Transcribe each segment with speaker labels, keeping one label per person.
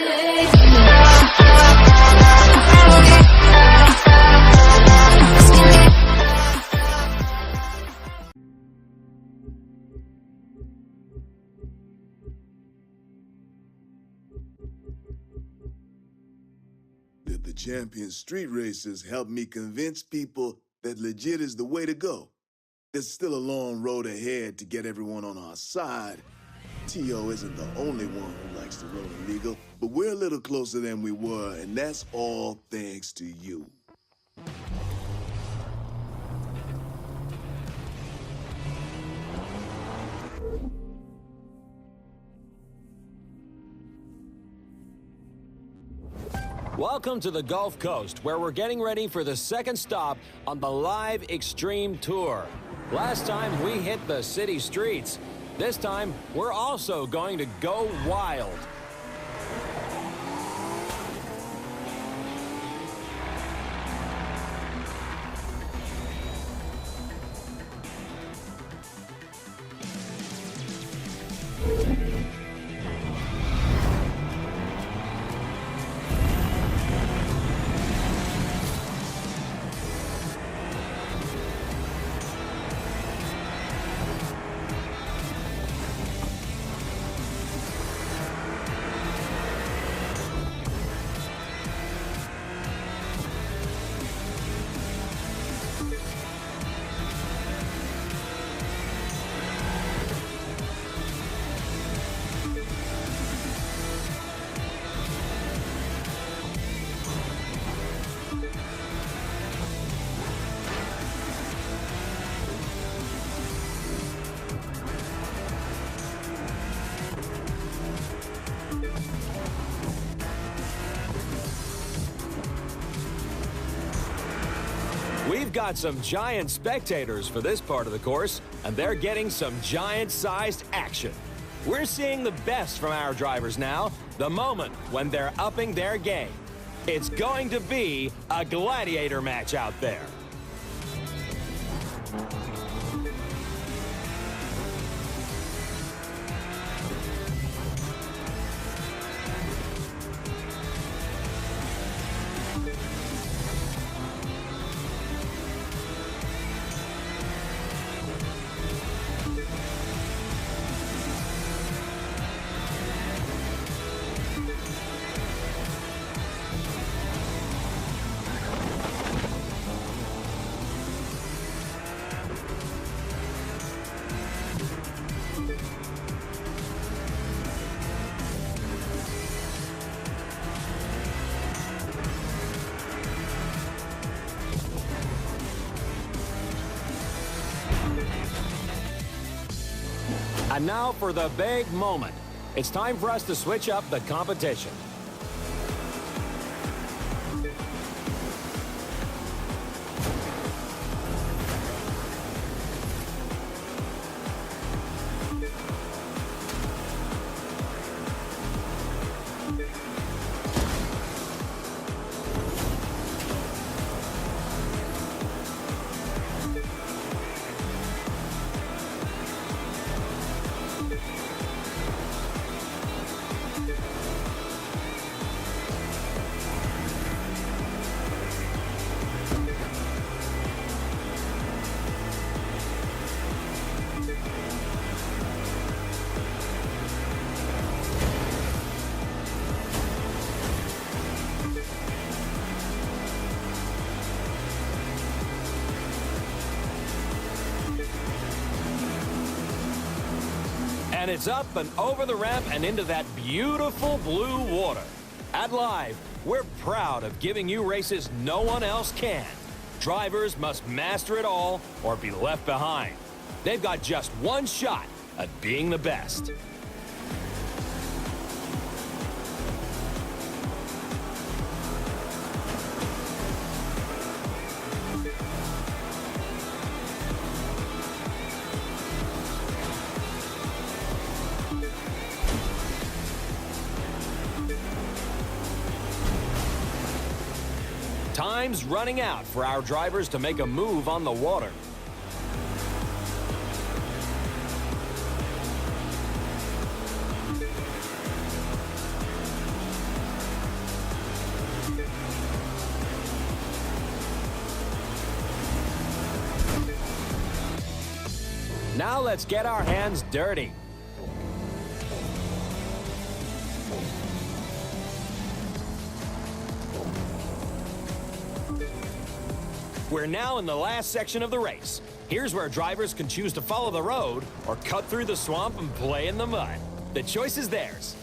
Speaker 1: The champion street races helped me convince people that legit is the way to go. There's still a long road ahead to get everyone on our side. T.O. isn't the only one who likes to roll illegal, but we're a little closer than we were, and that's all thanks to you.
Speaker 2: Welcome to the Gulf Coast, where we're getting ready for the second stop on the Live Extreme Tour. Last time we hit the city streets. This time, we're also going to go wild. We've got some giant spectators for this part of the course, and they're getting some giant-sized action. We're seeing the best from our drivers now, the moment when they're upping their game. It's going to be a gladiator match out there. And now for the big moment. It's time for us to switch up the competition. And it's up and over the ramp and into that beautiful blue water. At Live, we're proud of giving you races no one else can. Drivers must master it all or be left behind. They've got just one shot at being the best. Time's running out for our drivers to make a move on the water. Now let's get our hands dirty. We're now in the last section of the race. Here's where drivers can choose to follow the road or cut through the swamp and play in the mud. The choice is theirs.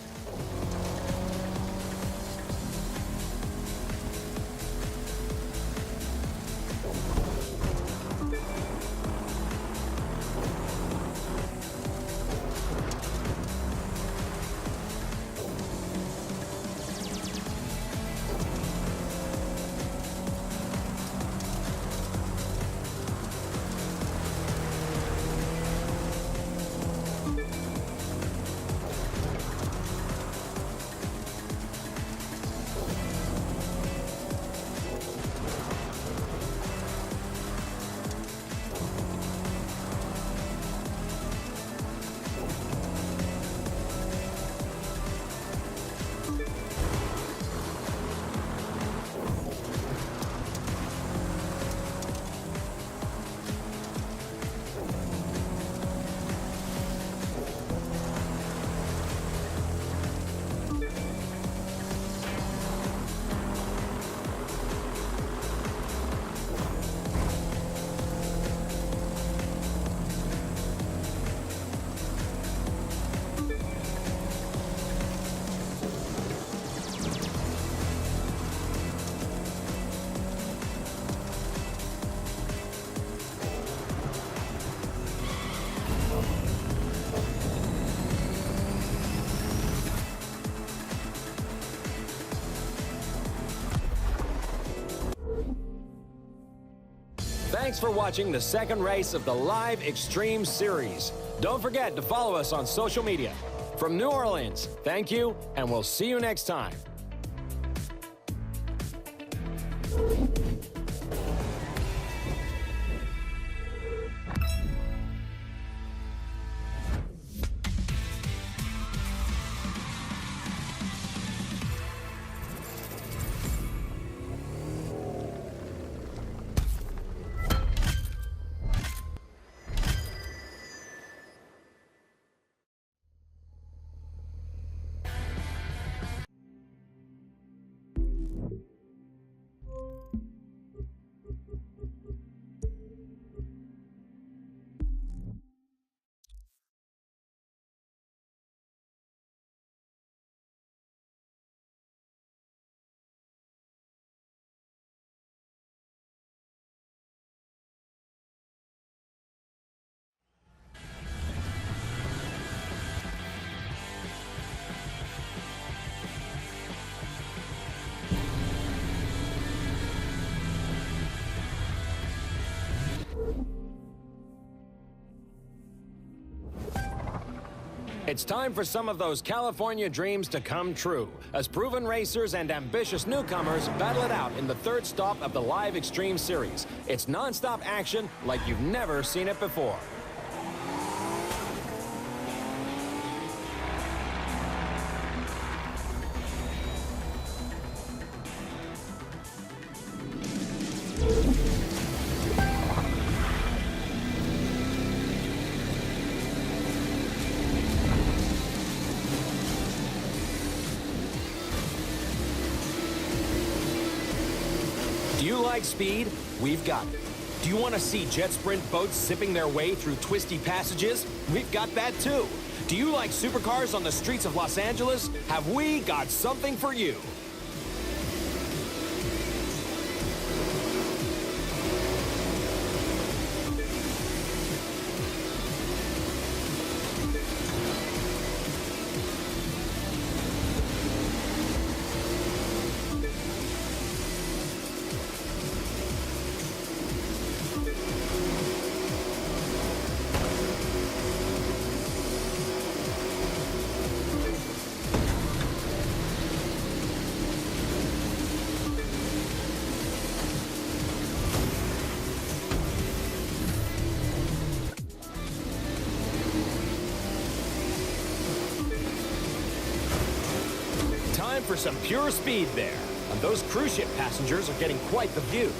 Speaker 2: Thanks for watching the second race of the Live Extreme Series. Don't forget to follow us on social media. From New Orleans, thank you, and we'll see you next time. It's time for some of those California dreams to come true, as proven racers and ambitious newcomers battle it out in the third stop of the Live Extreme Series. It's non-stop action like you've never seen it before. Do you like speed? We've got it. Do you want to see jet sprint boats zipping their way through twisty passages? We've got that too. Do you like supercars on the streets of Los Angeles? Have we got something for you? Time for some pure speed there. And those cruise ship passengers are getting quite the view.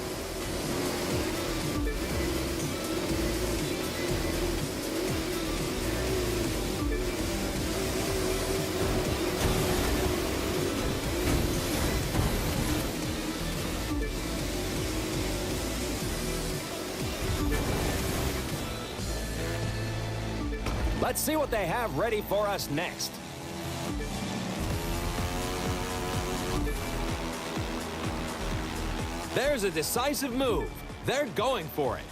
Speaker 2: Let's see what they have ready for us next. There's a decisive move. They're going for it.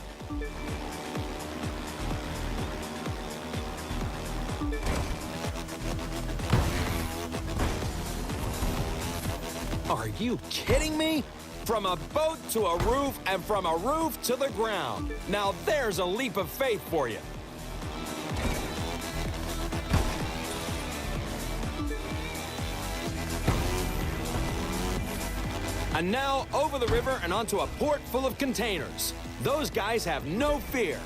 Speaker 2: Are you kidding me? From a boat to a roof, and from a roof to the ground. Now there's a leap of faith for you. And now over the river and onto a port full of containers. Those guys have no fear.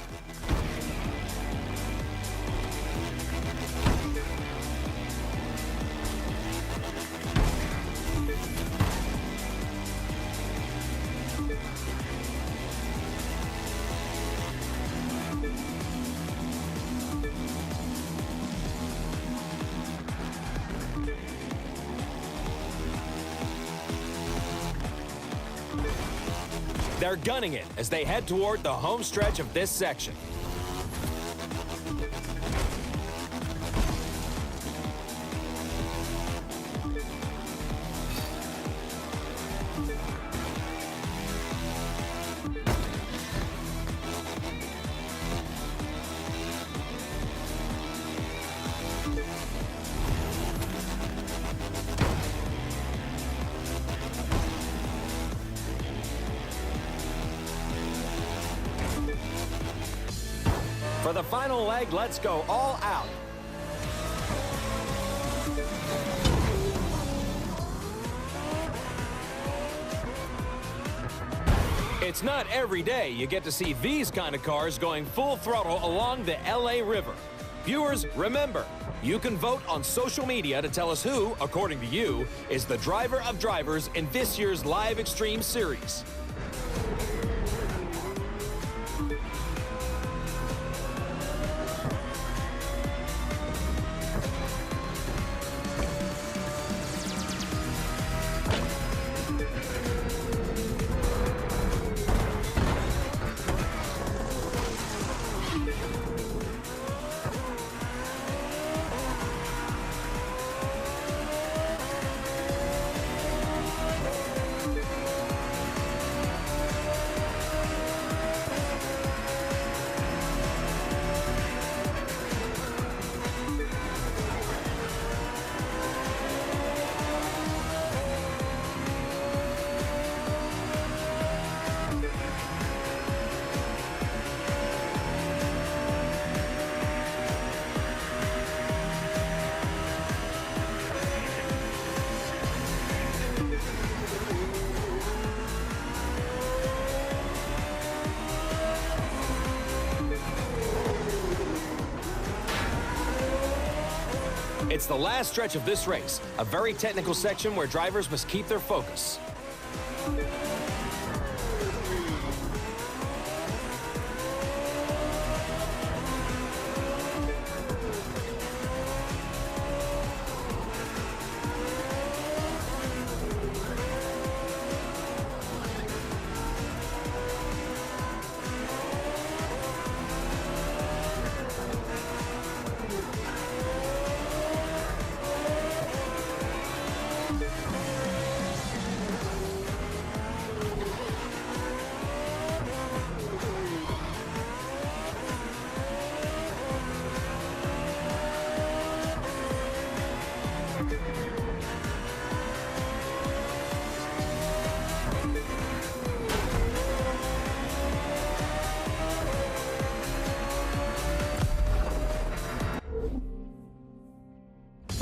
Speaker 2: They're gunning it as they head toward the home stretch of this section. For the final leg, let's go all out. It's not every day you get to see these kind of cars going full throttle along the LA River. Viewers, remember, you can vote on social media to tell us who, according to you, is the driver of drivers in this year's Live Extreme Series. It's the last stretch of this race, a very technical section where drivers must keep their focus.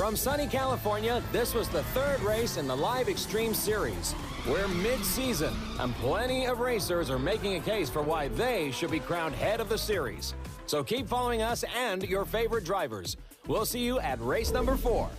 Speaker 2: From sunny California, this was the third race in the Live Extreme Series. We're mid-season, and plenty of racers are making a case for why they should be crowned head of the series. So keep following us and your favorite drivers. We'll see you at race number 4.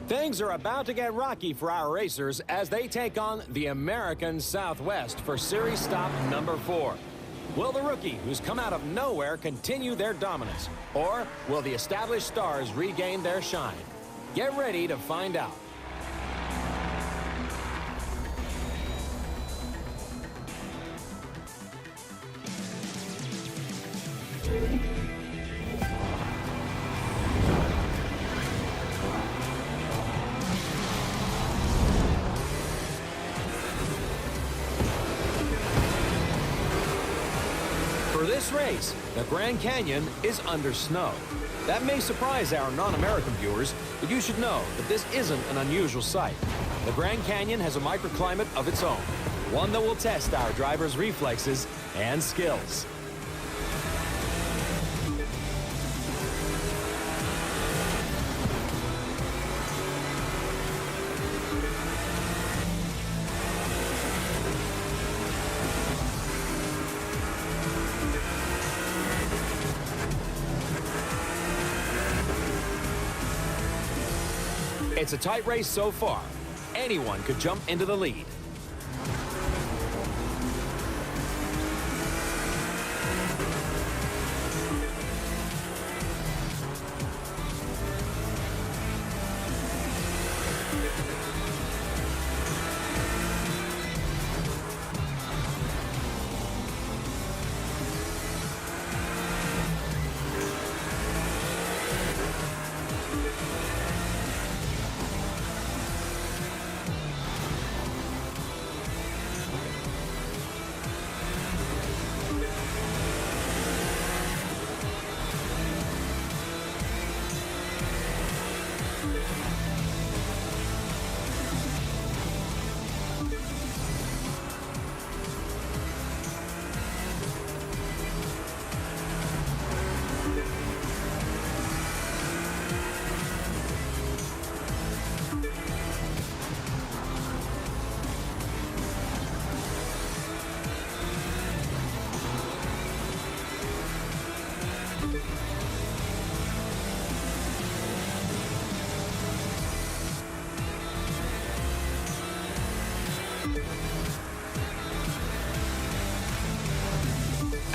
Speaker 2: Things are about to get rocky for our racers as they take on the American Southwest for Series stop number 4. Will the rookie, who's come out of nowhere, continue their dominance? Or will the established stars regain their shine? Get ready to find out. For this race, the Grand Canyon is under snow. That may surprise our non-American viewers, but you should know that this isn't an unusual sight. The Grand Canyon has a microclimate of its own, one that will test our drivers' reflexes and skills. It's a tight race so far. Anyone could jump into the lead.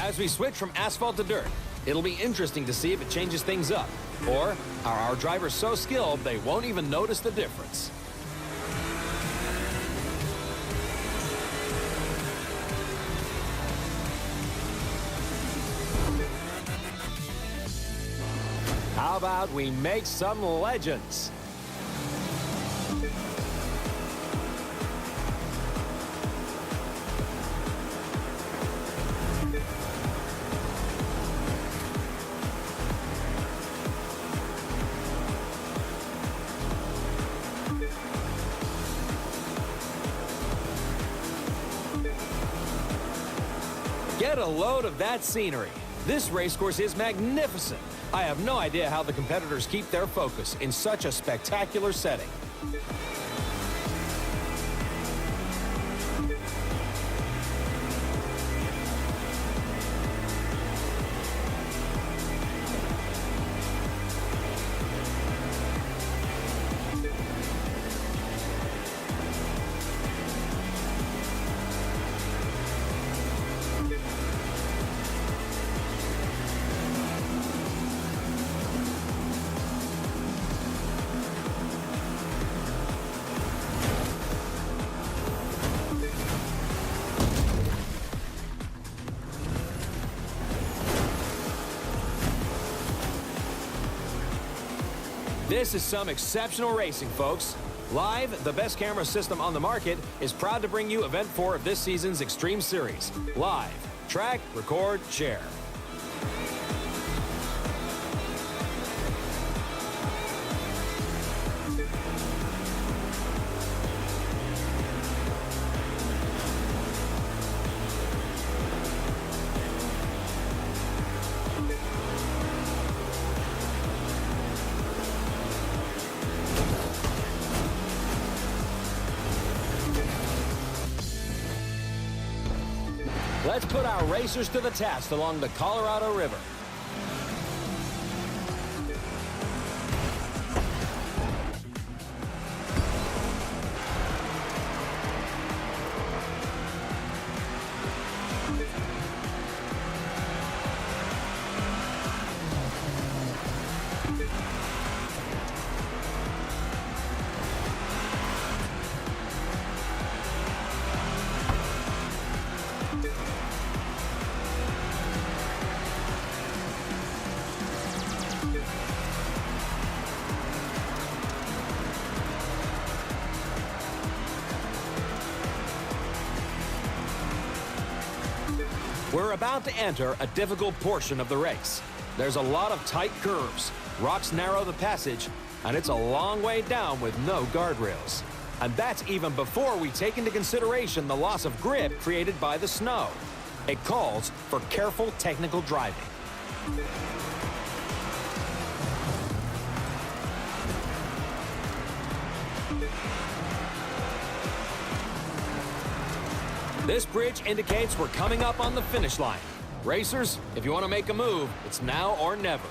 Speaker 2: As we switch from asphalt to dirt, it'll be interesting to see if it changes things up. Or are our drivers so skilled they won't even notice the difference? How about we make some legends? Get a load of that scenery. This racecourse is magnificent. I have no idea how the competitors keep their focus in such a spectacular setting. This is some exceptional racing, folks. Live, the best camera system on the market, is proud to bring you Event 4 of this season's Extreme Series. Live. Track, record, share. Let's put our racers to the test along the Colorado River. We're about to enter a difficult portion of the race. There's a lot of tight curves, rocks narrow the passage, and it's a long way down with no guardrails. And that's even before we take into consideration the loss of grip created by the snow. It calls for careful technical driving. This bridge indicates we're coming up on the finish line. Racers, if you want to make a move, it's now or never.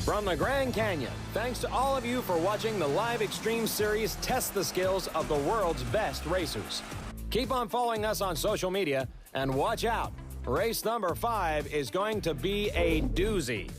Speaker 2: From the Grand Canyon, thanks to all of you for watching the Live Extreme Series test the skills of the world's best racers. Keep on following us on social media, and watch out. Race number 5 is going to be a doozy.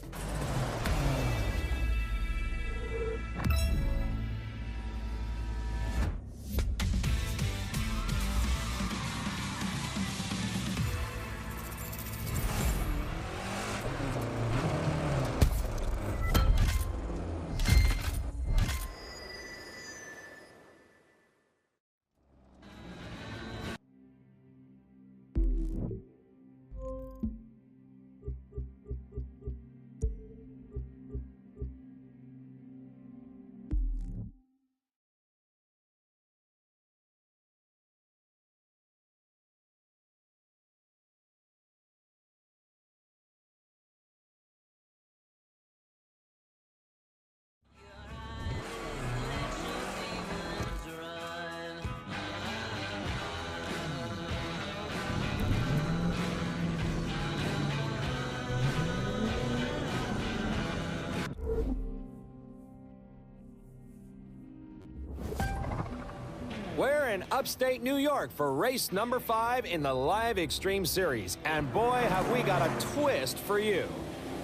Speaker 2: We're in upstate New York for race number 5 in the Live Extreme Series, and boy, have we got a twist for you.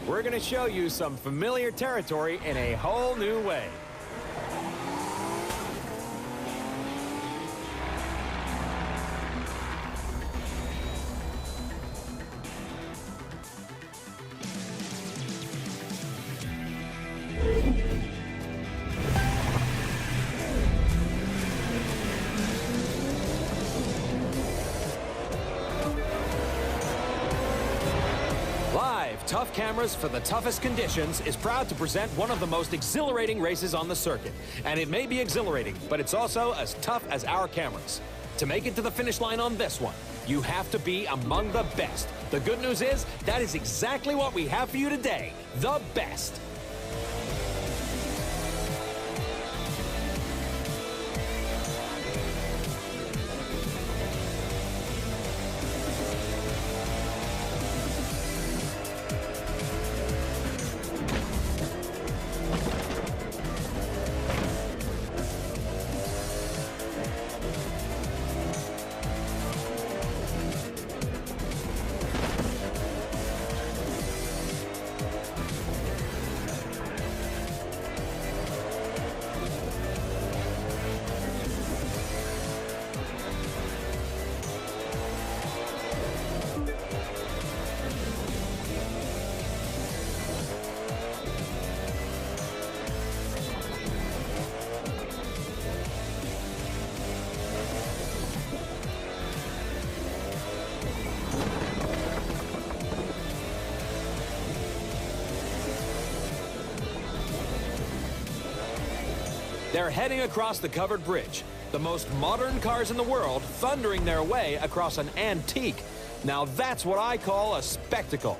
Speaker 2: We're going to show you some familiar territory in a whole new way. Tough Cameras for the Toughest Conditions is proud to present one of the most exhilarating races on the circuit. And it may be exhilarating, but it's also as tough as our cameras. To make it to the finish line on this one, you have to be among the best. The good news is, that is exactly what we have for you today. The best. They're heading across the covered bridge. The most modern cars in the world thundering their way across an antique. Now that's what I call a spectacle.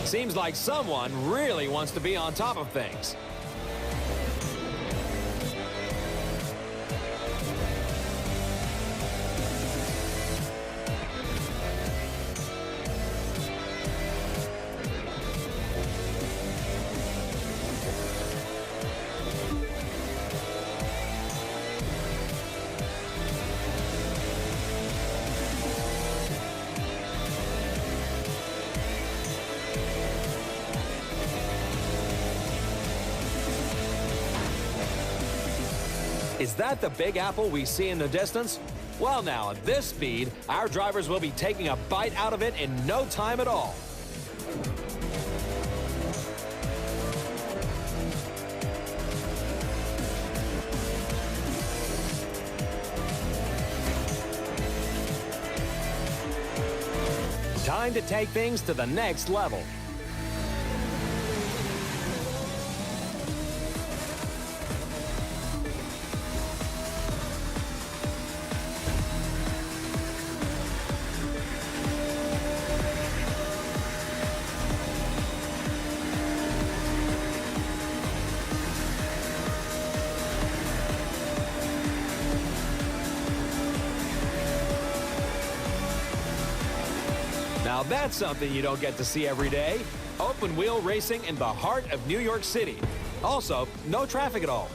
Speaker 2: Seems like someone really wants to be on top of things. Is that the Big Apple we see in the distance? Well now, at this speed, our drivers will be taking a bite out of it in no time at all. Time to take things to the next level. Now that's something you don't get to see every day. Open-wheel racing in the heart of New York City. Also, no traffic at all.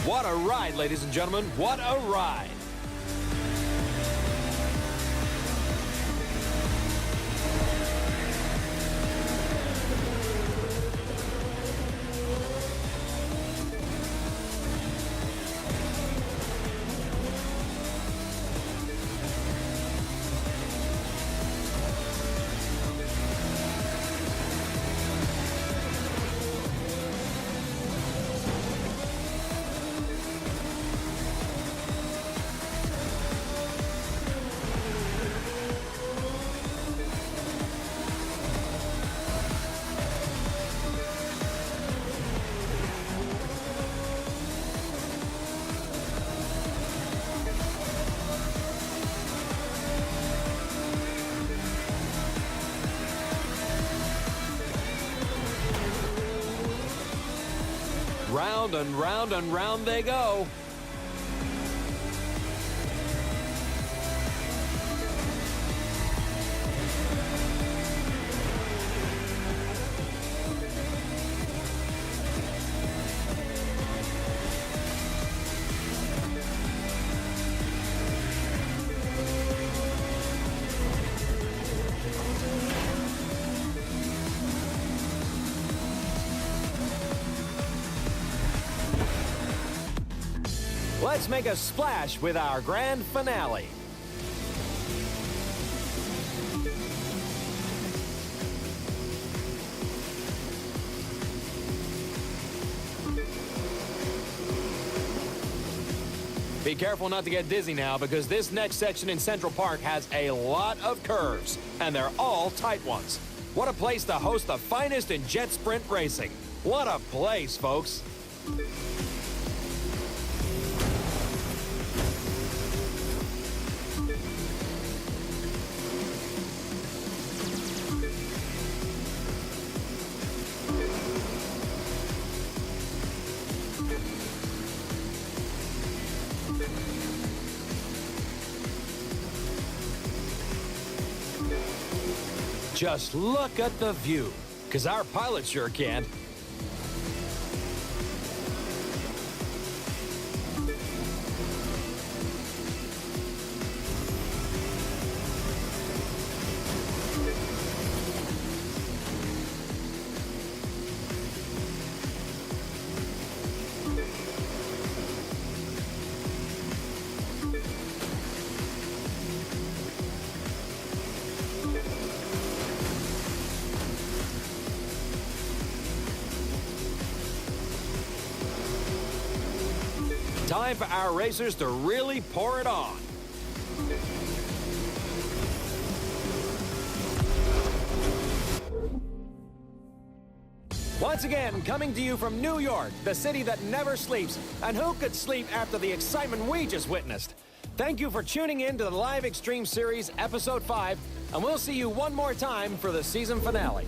Speaker 2: What a ride, ladies and gentlemen. What a ride. Round and round and round they go. Let's make a splash with our grand finale. Be careful not to get dizzy now, because this next section in Central Park has a lot of curves, and they're all tight ones. What a place to host the finest in jet sprint racing. What a place, folks. Just look at the view, because our pilot sure can't. Time for our racers to really pour it on. Once again, coming to you from New York, the city that never sleeps. And who could sleep after the excitement we just witnessed? Thank you for tuning in to the Live Extreme Series Episode 5, and we'll see you one more time for the season finale.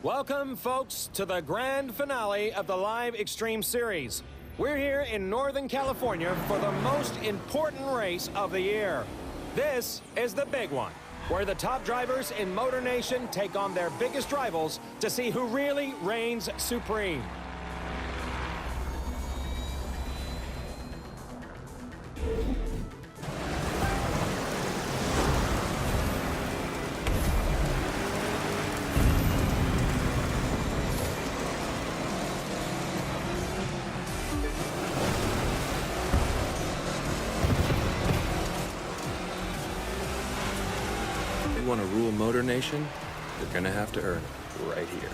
Speaker 2: Welcome, folks, to the grand finale of the Live Extreme Series. We're here in Northern California for the most important race of the year. This is the big one, where the top drivers in Motor Nation take on their biggest rivals to see who really reigns supreme.
Speaker 3: You want to rule Motor Nation? You're gonna have to earn it right here.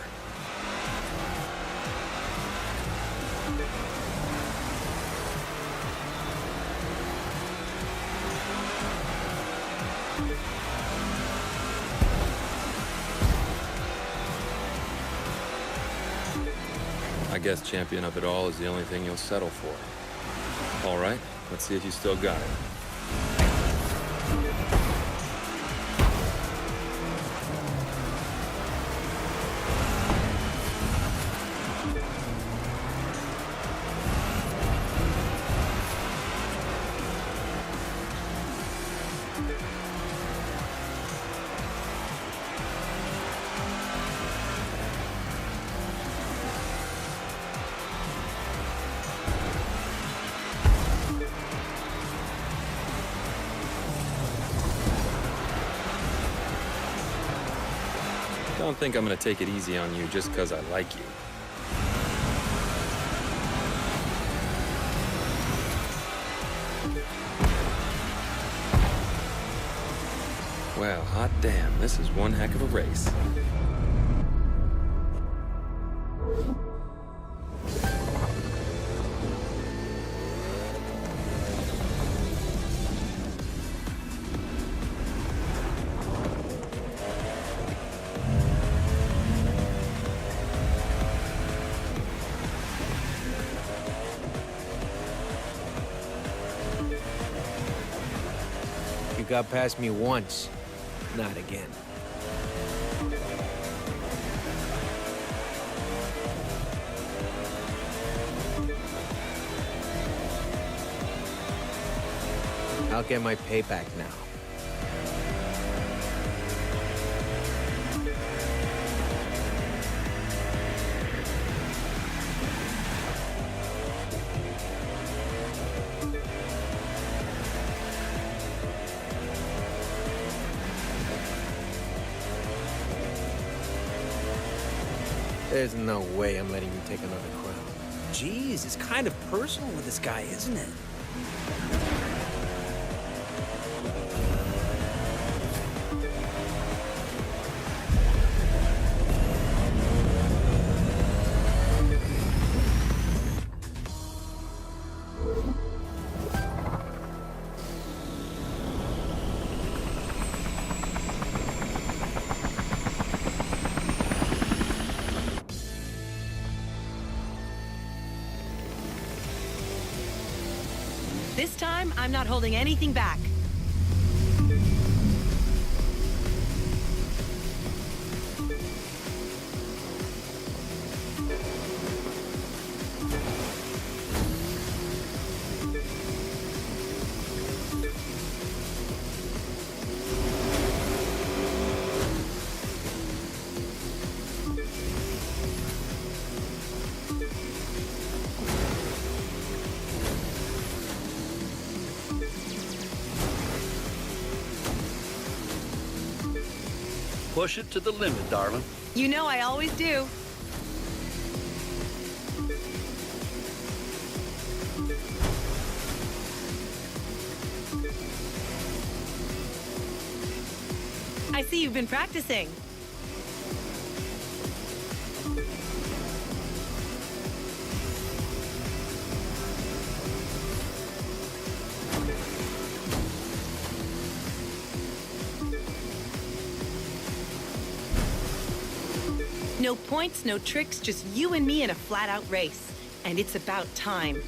Speaker 3: I guess champion of it all is the only thing you'll settle for. All right, let's see if you still got it. Don't think I'm gonna take it easy on you just because I like you. Well, hot damn, this is one heck of a race.
Speaker 4: You got past me once, not again. I'll get my payback now. There's no way I'm letting you take another crown.
Speaker 5: Jeez, it's kind of personal with this guy, isn't it?
Speaker 6: This time, I'm not holding anything back.
Speaker 7: Push it to the limit, darling.
Speaker 6: You know I always do. I see you've been practicing. No points, no tricks, just you and me in a flat-out race. And it's about time.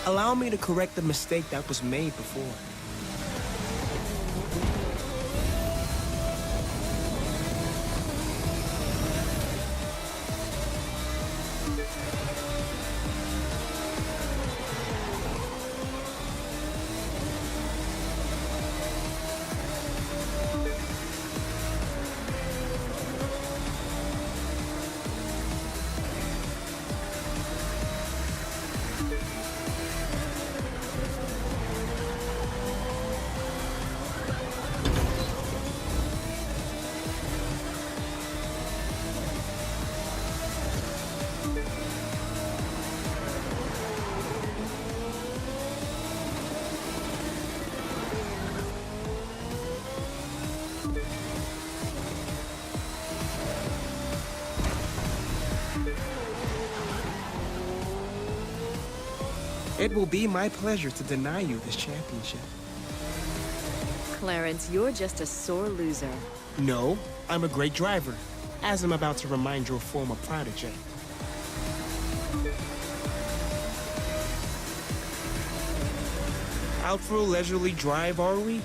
Speaker 5: Allow me to correct the mistake that was made before. It will be my pleasure to deny you this championship.
Speaker 8: Clarence, you're just a sore loser.
Speaker 5: No, I'm a great driver, as I'm about to remind your former protege. Out for a leisurely drive, are we?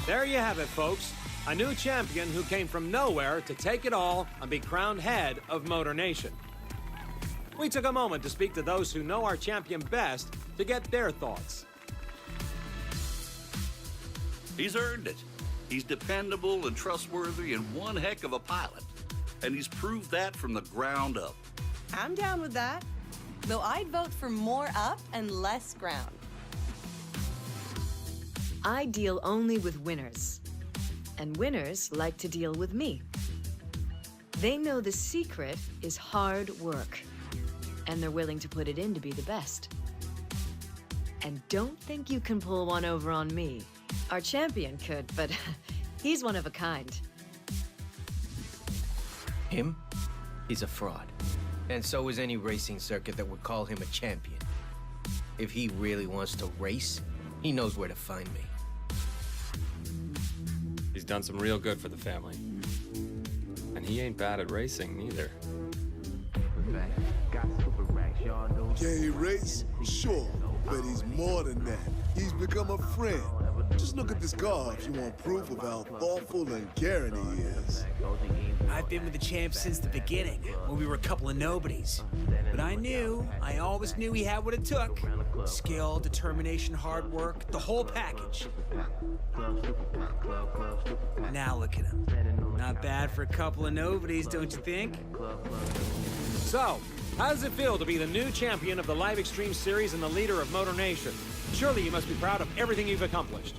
Speaker 2: There you have it, folks. A new champion who came from nowhere to take it all and be crowned head of Motor Nation. We took a moment to speak to those who know our champion best to get their thoughts.
Speaker 7: He's earned it. He's dependable and trustworthy and one heck of a pilot. And he's proved that from the ground up.
Speaker 9: I'm down with that. Though I'd vote for more up and less ground.
Speaker 8: I deal only with winners. And winners like to deal with me. They know the secret is hard work. And they're willing to put it in to be the best. And don't think you can pull one over on me. Our champion could, but he's one of a kind.
Speaker 4: Him? He's a fraud. And so is any racing circuit that would call him a champion. If he really wants to race, he knows where to find me.
Speaker 3: He's done some real good for the family. And he ain't bad at racing, neither.
Speaker 1: Can he race? Sure, but he's more than that. He's become a friend. Just look at this car if you want proof of how thoughtful and caring he is.
Speaker 10: I've been with the champ since the beginning, when we were a couple of nobodies. But I always knew he had what it took. Skill, determination, hard work, the whole package. Now look at him. Not bad for a couple of nobodies, don't you think?
Speaker 2: So, how does it feel to be the new champion of the Live Extreme Series and the leader of Motor Nation? Surely you must be proud of everything you've accomplished.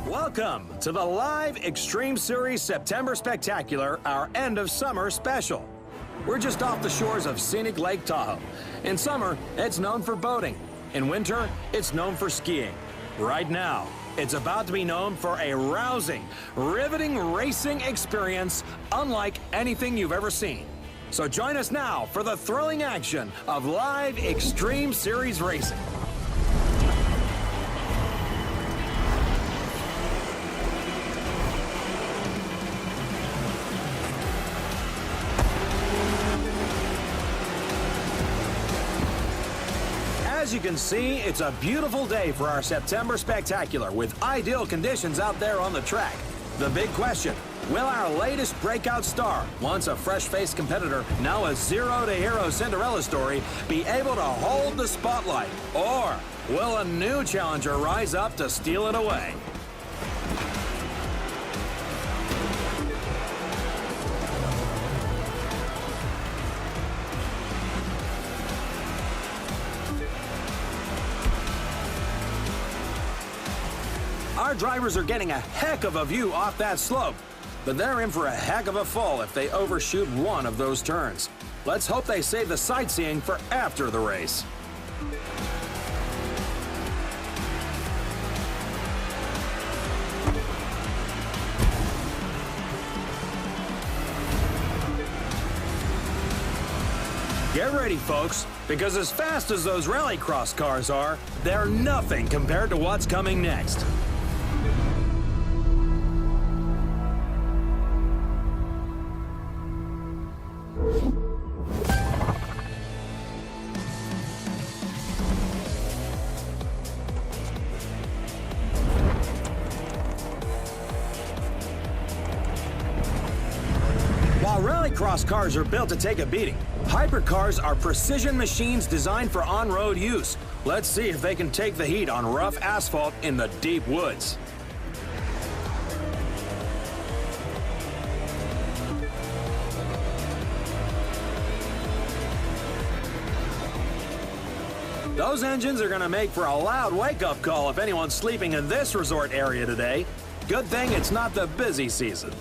Speaker 2: Welcome to the Live Extreme Series September Spectacular, our end of summer special. We're just off the shores of scenic Lake Tahoe. In summer, it's known for boating. In winter, it's known for skiing. Right now, it's about to be known for a rousing, riveting racing experience unlike anything you've ever seen. So join us now for the thrilling action of Live Extreme Series racing. As you can see, it's a beautiful day for our September Spectacular with ideal conditions out there on the track. The big question, will our latest breakout star, once a fresh-faced competitor, now a zero-to-hero Cinderella story, be able to hold the spotlight? Or will a new challenger rise up to steal it away? Our drivers are getting a heck of a view off that slope, but they're in for a heck of a fall if they overshoot one of those turns. Let's hope they save the sightseeing for after the race. Get ready, folks, because as fast as those rallycross cars are, they're nothing compared to what's coming next. While rallycross cars are built to take a beating, hypercars are precision machines designed for on-road use. Let's see if they can take the heat on rough asphalt in the deep woods. Those engines are going to make for a loud wake-up call if anyone's sleeping in this resort area today. Good thing it's not the busy season.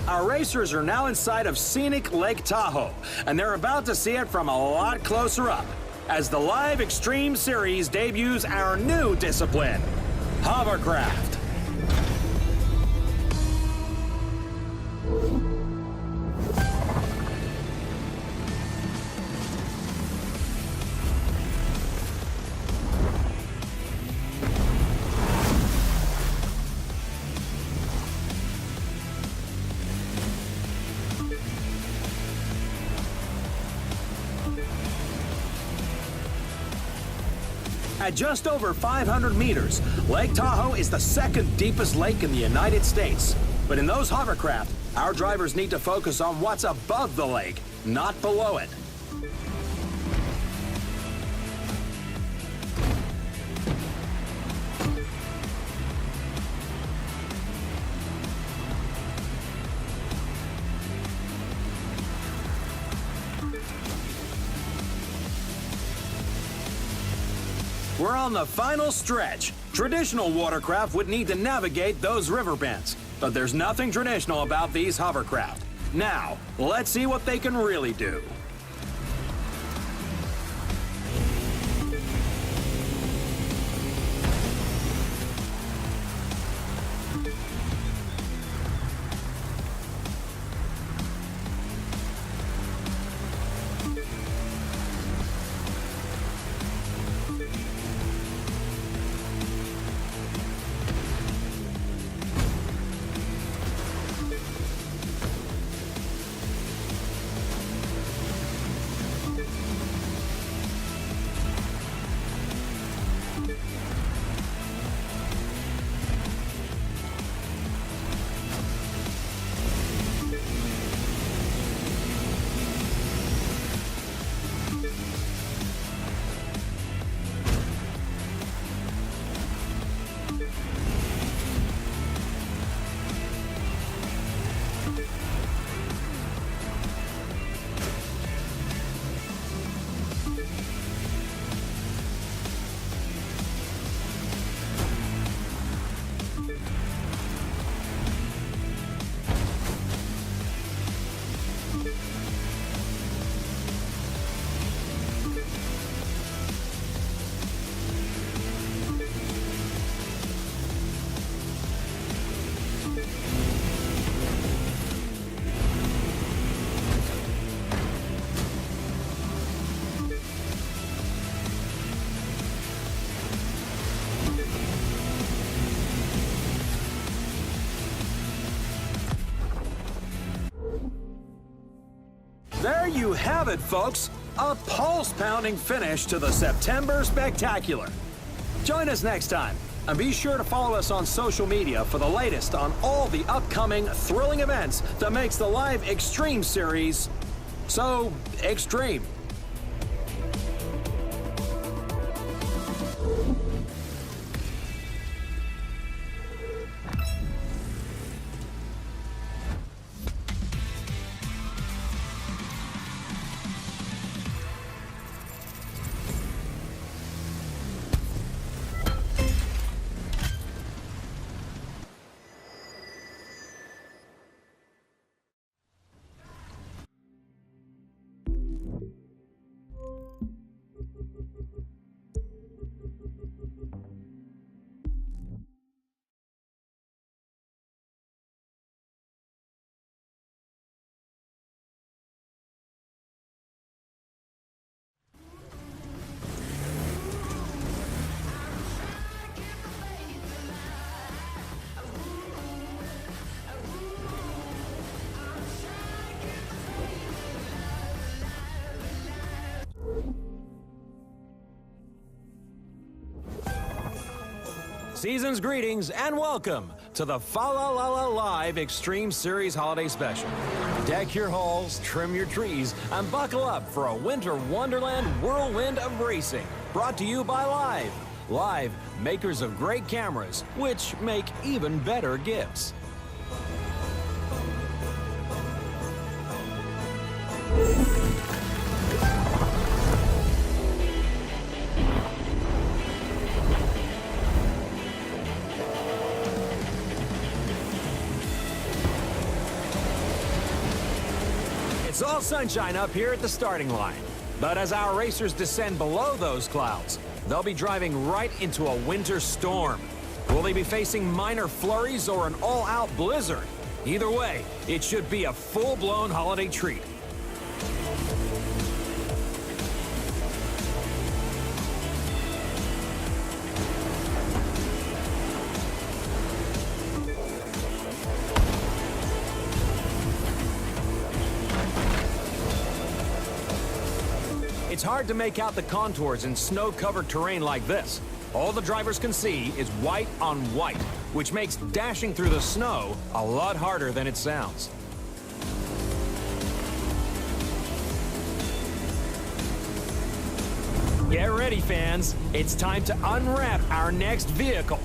Speaker 2: Our racers are now inside of scenic Lake Tahoe, and they're about to see it from a lot closer up, as the Live Extreme Series debuts our new discipline, hovercraft. At just over 500 meters, Lake Tahoe is the second deepest lake in the United States. But in those hovercraft, our drivers need to focus on what's above the lake, not below it. We're on the final stretch. Traditional watercraft would need to navigate those river bends, but there's nothing traditional about these hovercraft. Now, let's see what they can really do. There you have it, folks. A pulse-pounding finish to the September Spectacular. Join us next time, and be sure to follow us on social media for the latest on all the upcoming thrilling events that makes the Live Extreme Series so extreme. Season's greetings and welcome to the Fa La La La Live Extreme Series Holiday Special. Deck your halls, trim your trees, and buckle up for a winter wonderland whirlwind of racing. Brought to you by Live. Live, makers of great cameras, which make even better gifts. It's all sunshine up here at the starting line. But as our racers descend below those clouds, they'll be driving right into a winter storm. Will they be facing minor flurries or an all-out blizzard? Either way, it should be a full-blown holiday treat. It's hard to make out the contours in snow-covered terrain like this. All the drivers can see is white on white, which makes dashing through the snow a lot harder than it sounds. Get ready, fans. It's time to unwrap our next vehicle.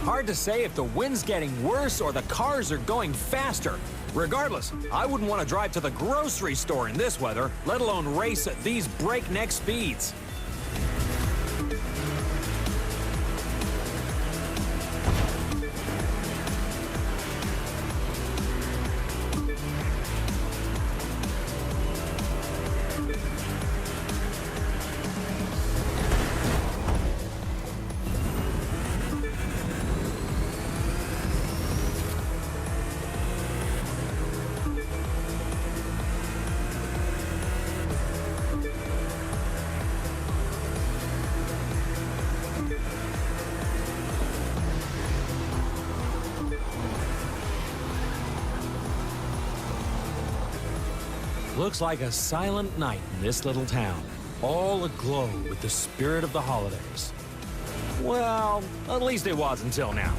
Speaker 2: Hard to say if the wind's getting worse or the cars are going faster. Regardless, I wouldn't want to drive to the grocery store in this weather, let alone race at these breakneck speeds. Looks like a silent night in this little town, all aglow with the spirit of the holidays. Well, at least it was until now.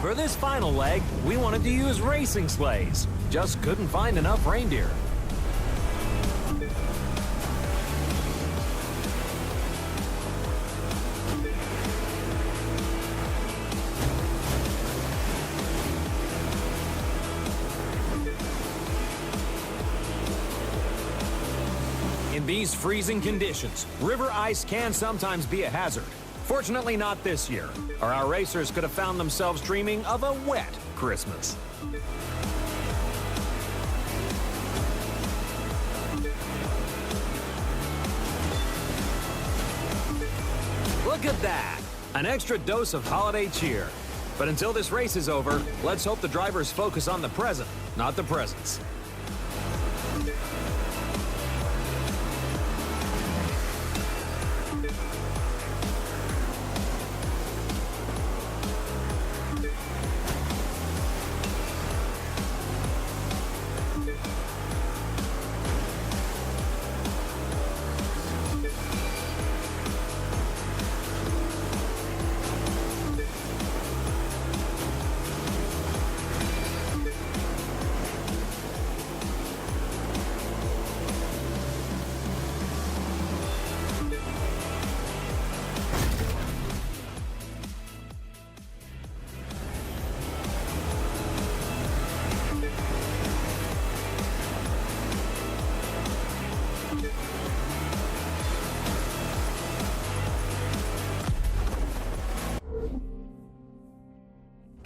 Speaker 2: For this final leg, we wanted to use racing sleighs. Just couldn't find enough reindeer. In these freezing conditions, river ice can sometimes be a hazard. Fortunately not this year, or our racers could have found themselves dreaming of a wet Christmas. Look at that! An extra dose of holiday cheer. But until this race is over, let's hope the drivers focus on the present, not the presents.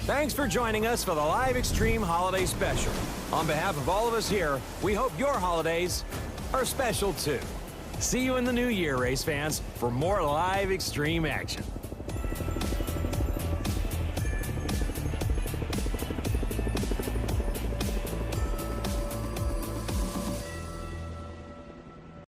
Speaker 2: Thanks for joining us for the Live Extreme Holiday Special. On behalf of all of us here, we hope your holidays are special too. See you in the new year, race fans, for more Live Extreme action.